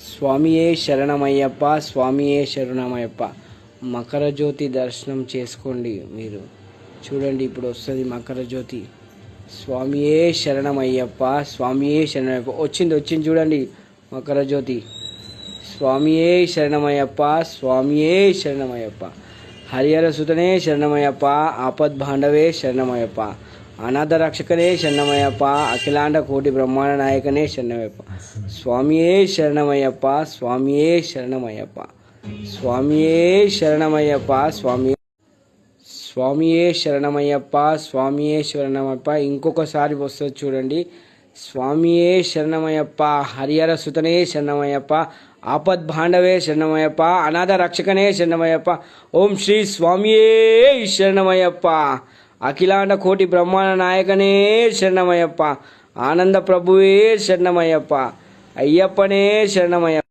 స్వామియే శరణమయ్యప్ప, స్వామియే శరణమయ్యప్ప. మకర జ్యోతి దర్శనం చేసుకోండి. మీరు చూడండి, ఇప్పుడు వస్తుంది మకర జ్యోతి. స్వామియే శరణమయ్యప్ప, స్వామియే శరణమయ్యప్ప. వచ్చింది చూడండి మకర జ్యోతి. స్వామియే శరణమయ్యప్ప, స్వామియే శరణమయ్యప్ప. హరిహర సుతనే శరణమయ్యప్ప, ఆపద్బాండవే శరణమయ్యప్ప, అనాథ రక్షకనే శరణమయ్యప్ప, అఖిలాండ కోటి బ్రహ్మాండ నాయకనే శరణమయ్యప్ప. స్వామియే శరణమయ్యప్ప, స్వామియే శరణమయ్యప్ప, స్వామియే శరణమయ్యప్ప, స్వామియే శరణమయ్యప్ప, స్వామియే శరణమయ్యప్ప. ఇంకొకసారి వస్తుంది చూడండి. స్వామియే శరణమయ్యప్ప, హరిహర సుతనే శరణమయ్యప్ప, ఆపద్బాండవే శరణమయ్యప్ప, అనాథ రక్షకనే శరణమయ్యప్ప. ఓం శ్రీ స్వామియే శరణమయ్యప్ప, అఖిలాండ కోటి బ్రహ్మాండ నాయకనే శరణమయ్యప్ప, ఆనంద ప్రభువే శరణమయ్యప్ప, అయ్యప్పనే శరణమయ్యప్ప.